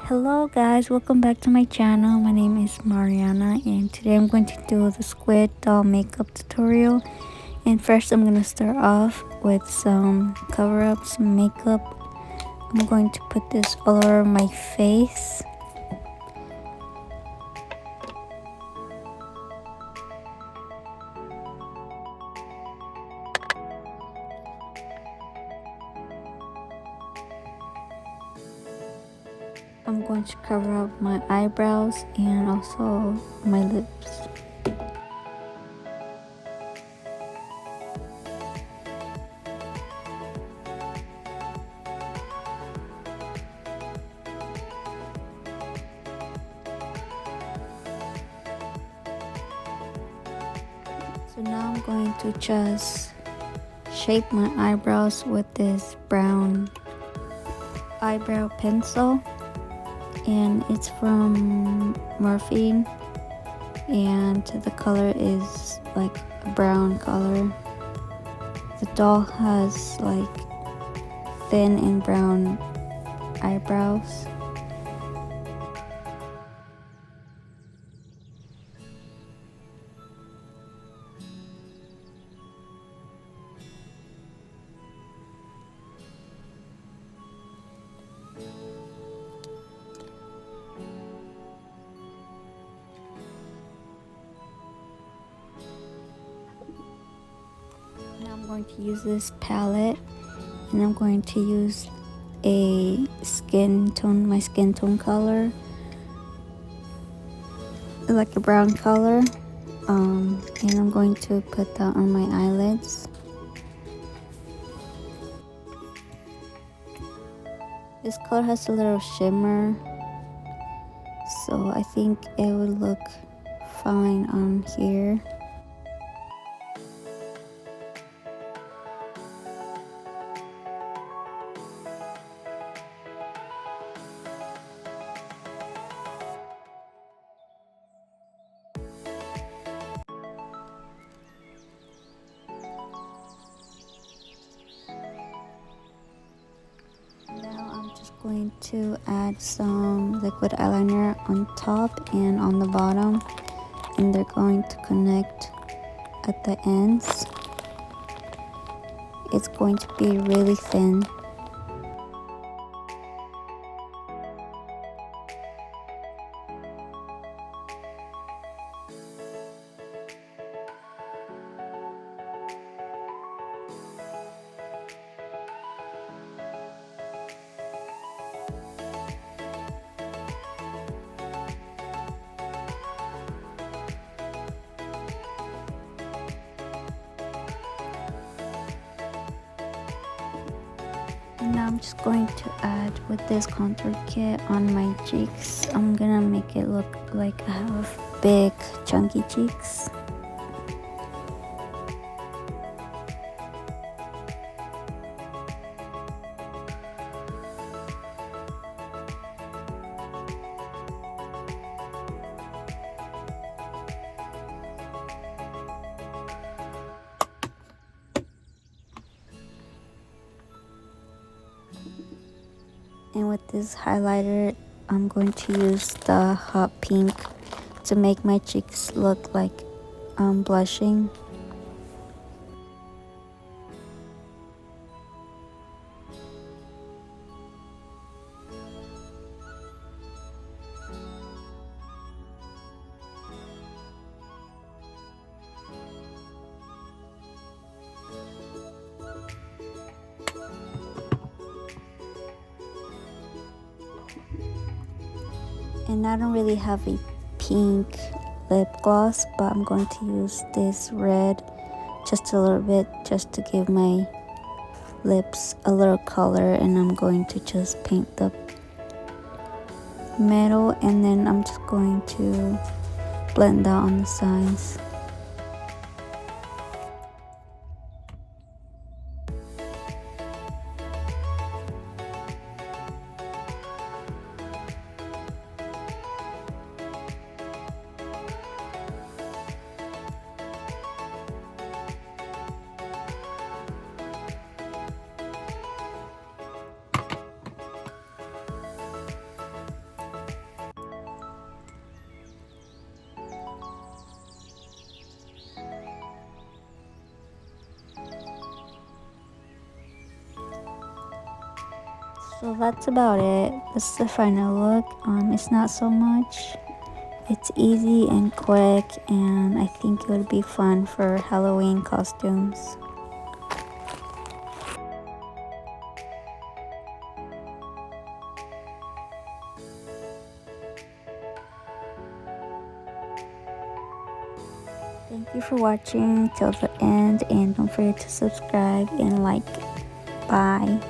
Hello guys, welcome back to my channel. My name is Mariana and today I'm going to do the Squid doll makeup tutorial. And first I'm going to start off with some cover-ups makeup. I'm going to put this all over my face. I'm going to cover up my eyebrows and also my lips. So now I'm going to just shape my eyebrows with this brown eyebrow pencil, and it's from Morphine, and the color is like a brown color. The doll has like thin and brown eyebrows. Now I'm going to use this palette, and I'm going to use my skin tone color, like a brown color, and I'm going to put that on my eyelids. This color has a little shimmer, so I think it would look fine on here. Now I'm just going to add some liquid eyeliner on top and on the bottom, and they're going to connect at the ends. It's going to be really thin. And now I'm just going to add with this contour kit on my cheeks. I'm gonna make it look like I have big chunky cheeks. And with this highlighter, I'm going to use the hot pink to make my cheeks look like I'm blushing. And I don't really have a pink lip gloss, but I'm going to use this red just a little bit, just to give my lips a little color. And I'm going to just paint the middle, and then I'm just going to blend that on the sides. So that's about it. This is the final look. It's not so much. It's easy and quick, and I think it would be fun for Halloween costumes. Thank you for watching till the end, and don't forget to subscribe and like. Bye.